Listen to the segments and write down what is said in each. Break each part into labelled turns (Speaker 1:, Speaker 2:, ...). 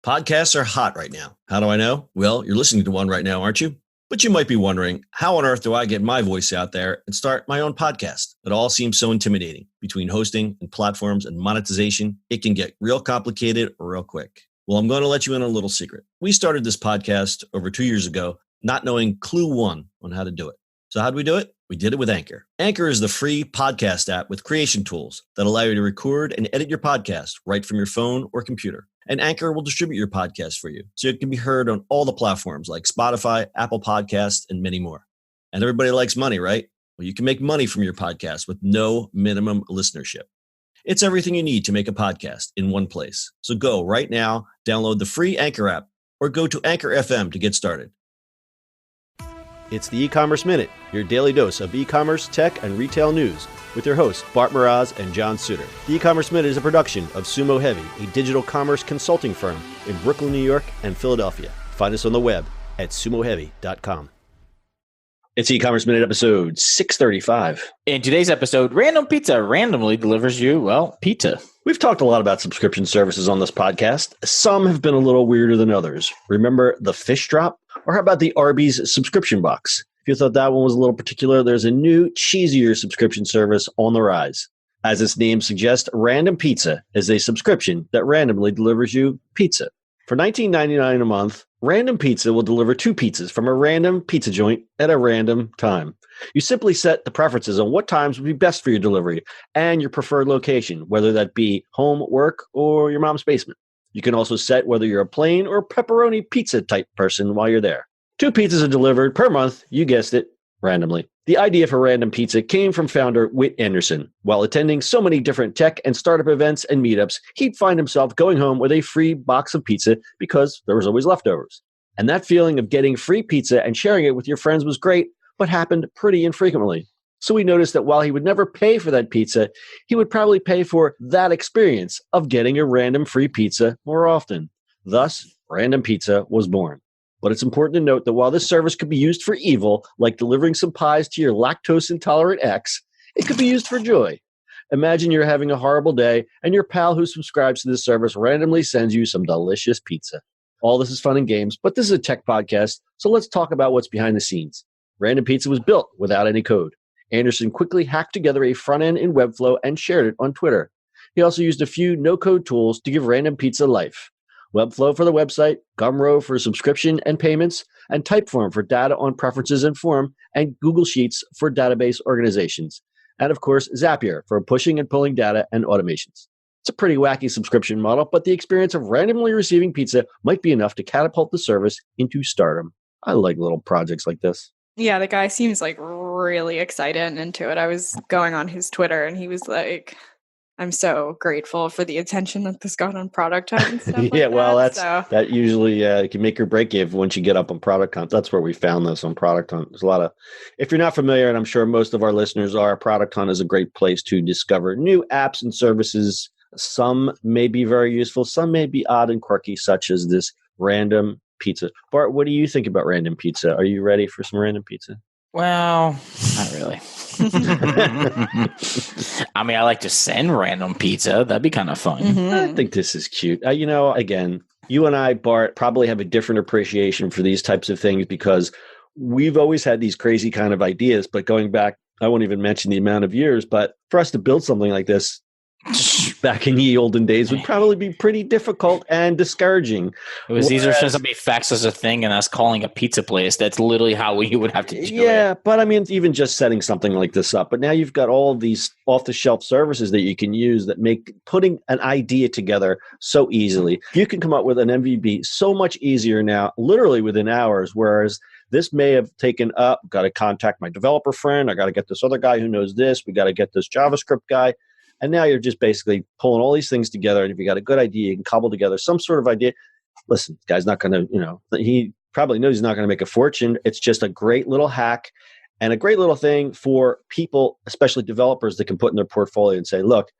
Speaker 1: Podcasts are hot right now. How do I know? Well, you're listening to one right now, aren't you? But you might be wondering, how on earth do I get my voice out there and start my own podcast? It all seems so intimidating. Between hosting and platforms and monetization, it can get real complicated real quick. Well, I'm going to let you in on a little secret. We started this podcast over 2 years ago, not knowing clue one on how to do it. So how do we do it? We did it with Anchor. Anchor is the free podcast app with creation tools that allow you to record and edit your podcast right from your phone or computer. And Anchor will distribute your podcast for you, so it can be heard on all the platforms like Spotify, Apple Podcasts, and many more. And everybody likes money, right? Well, you can make money from your podcast with no minimum listenership. It's everything you need to make a podcast in one place. So go right now, download the free Anchor app, or go to Anchor FM to get started.
Speaker 2: It's the e-commerce minute, your daily dose of e-commerce, tech, and retail news with your hosts, Bart, Mroz, and John Suder. The e-commerce minute is a production of SUMO Heavy, a digital commerce consulting firm in Brooklyn, New York, and Philadelphia. Find us on the web at sumoheavy.com. It's e-commerce minute episode 635.
Speaker 3: In today's episode, Random Pizza randomly delivers you, well, pizza.
Speaker 2: We've talked a lot about subscription services on this podcast. Some have been a little weirder than others. Remember the fish drop? Or how about the Arby's subscription box? If you thought that one was a little particular, there's a new, cheesier subscription service on the rise. As its name suggests, Random Pizza is a subscription that randomly delivers you pizza. For $19.99 a month, Random Pizza will deliver 2 pizzas from a random pizza joint at a random time. You simply set the preferences on what times would be best for your delivery and your preferred location, whether that be home, work, or your mom's basement. You can also set whether you're a plain or pepperoni pizza type person while you're there. 2 pizzas are delivered per month, you guessed it, randomly. The idea for Random Pizza came from founder Whit Anderson. While attending so many different tech and startup events and meetups, he'd find himself going home with a free box of pizza because there was always leftovers. And that feeling of getting free pizza and sharing it with your friends was great, but happened pretty infrequently. So we noticed that while he would never pay for that pizza, he would probably pay for that experience of getting a random free pizza more often. Thus, Random Pizza was born. But it's important to note that while this service could be used for evil, like delivering some pies to your lactose-intolerant ex, it could be used for joy. Imagine you're having a horrible day, and your pal who subscribes to this service randomly sends you some delicious pizza. All this is fun and games, but this is a tech podcast, so let's talk about what's behind the scenes. Random Pizza was built without any code. Anderson quickly hacked together a front end in Webflow and shared it on Twitter. He also used a few no-code tools to give Random Pizza life. Webflow for the website, Gumroad for subscription and payments, and Typeform for data on preferences and form, and Google Sheets for database organizations. And of course, Zapier for pushing and pulling data and automations. It's a pretty wacky subscription model, but the experience of randomly receiving pizza might be enough to catapult the service into stardom. I like little projects like this.
Speaker 4: Yeah, the guy seems like really excited and into it. I was going on his Twitter and he was like, I'm so grateful for the attention that this got on Product Hunt and stuff
Speaker 2: Yeah,
Speaker 4: like
Speaker 2: well,
Speaker 4: that.
Speaker 2: that usually can make or break you once you get up on Product Hunt. That's where we found this on Product Hunt. There's a lot of, if you're not familiar, and I'm sure most of our listeners are, Product Hunt is a great place to discover new apps and services. Some may be very useful. Some may be odd and quirky, such as this Random Pizza. Bart, what do you think about Random Pizza? Are you ready for some Random Pizza?
Speaker 3: Well, not really. I mean, I like to send random pizza. That'd be kind of fun.
Speaker 4: Mm-hmm.
Speaker 2: I think this is cute. Again, you and I, Bart, probably have a different appreciation for these types of things because we've always had these crazy kind of ideas. But going back, I won't even mention the amount of years, but for us to build something like this back in the olden days would probably be pretty difficult and discouraging.
Speaker 3: It was easier for somebody faxes a thing and us calling a pizza place. That's literally how we would have to do it.
Speaker 2: Yeah, but I mean, even just setting something like this up. But now you've got all of these off-the-shelf services that you can use that make putting an idea together so easily. You can come up with an MVP so much easier now, literally within hours, whereas this may have taken up, got to contact my developer friend, I got to get this other guy who knows this, we got to get this JavaScript guy. And now you're just basically pulling all these things together. And if you got a good idea, you can cobble together some sort of idea. Listen, the guy's not going to, he probably knows he's not going to make a fortune. It's just a great little hack and a great little thing for people, especially developers, that can put in their portfolio and say, look,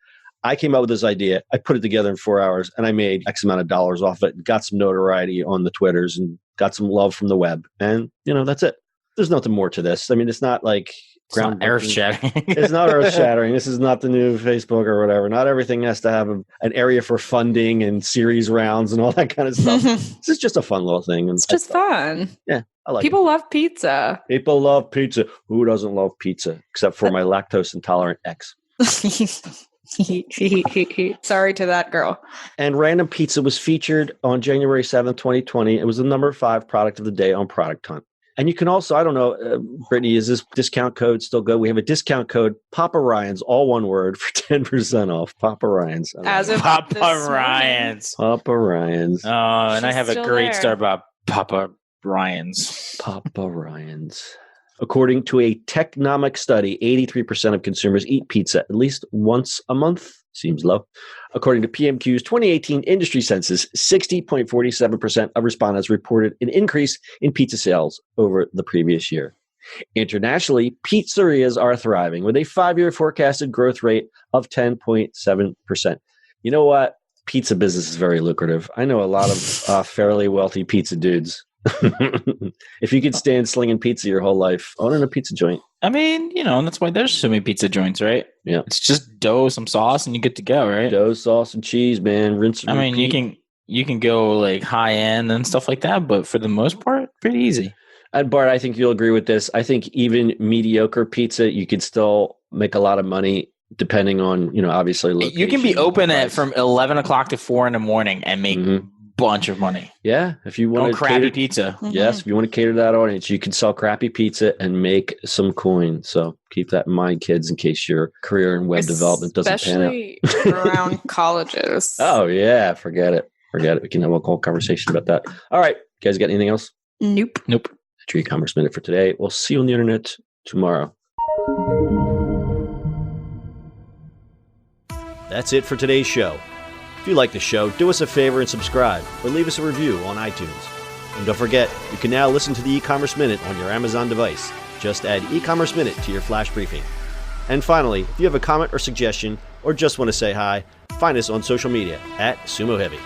Speaker 2: I came up with this idea. I put it together in 4 hours and I made X amount of dollars off it, got some notoriety on the Twitters and got some love from the web. And, that's it. There's nothing more to this. I mean, it's not like
Speaker 3: It's not earth-shattering.
Speaker 2: It's not earth-shattering. This is not the new Facebook or whatever. Not everything has to have an area for funding and series rounds and all that kind of stuff. This is just a fun little thing.
Speaker 4: It's just fun.
Speaker 2: Yeah, I like
Speaker 4: People love pizza.
Speaker 2: People love pizza. Who doesn't love pizza? Except for my lactose-intolerant ex.
Speaker 4: Sorry to that girl.
Speaker 2: And Random Pizza was featured on January 7th, 2020. It was the number 5 product of the day on Product Hunt. And you can also, I don't know, Brittany, is this discount code still good? We have a discount code, Papa Ryan's, all one word, for 10% off. Papa Ryan's.
Speaker 4: As of
Speaker 3: Papa Ryan's.
Speaker 2: Papa Ryan's.
Speaker 3: Oh, and I have a great
Speaker 4: there.
Speaker 3: story about Papa Ryan's.
Speaker 2: Papa Ryan's. According to a Technomic study, 83% of consumers eat pizza at least once a month. Seems low. According to PMQ's 2018 industry census, 60.47% of respondents reported an increase in pizza sales over the previous year. Internationally, pizzerias are thriving with a 5-year forecasted growth rate of 10.7%. You know what? Pizza business is very lucrative. I know a lot of fairly wealthy pizza dudes. If you could stand slinging pizza your whole life, owning a pizza joint.
Speaker 3: I mean, and that's why there's so many pizza joints, right?
Speaker 2: Yeah.
Speaker 3: It's just dough, some sauce, and you get to go, right?
Speaker 2: Dough, sauce, and cheese, man. Rinse and repeat.
Speaker 3: mean, you can go like high end and stuff like that, but for the most part, pretty easy.
Speaker 2: And Bart, I think you'll agree with this. I think even mediocre pizza, you could still make a lot of money depending on, obviously location.
Speaker 3: You can be open from 11 o'clock to 4 in the morning and make bunch of money.
Speaker 2: Yeah, if you want
Speaker 3: crappy pizza.
Speaker 2: Yes, if you want to cater to that audience, you can sell crappy pizza and make some coin. So keep that in mind, kids, in case your career in web development doesn't pan out.
Speaker 4: Especially around colleges.
Speaker 2: Oh yeah, forget it. We can have a whole conversation about that. All right, you guys got anything else?
Speaker 4: Nope.
Speaker 3: That's
Speaker 2: your e-commerce minute for today. We'll see you on the internet tomorrow. That's it for today's show. If you like the show, do us a favor and subscribe or leave us a review on iTunes. And don't forget, you can now listen to the e-commerce minute on your Amazon device. Just add e-commerce minute to your flash briefing. And finally, if you have a comment or suggestion or just want to say hi, find us on social media at SUMO Heavy.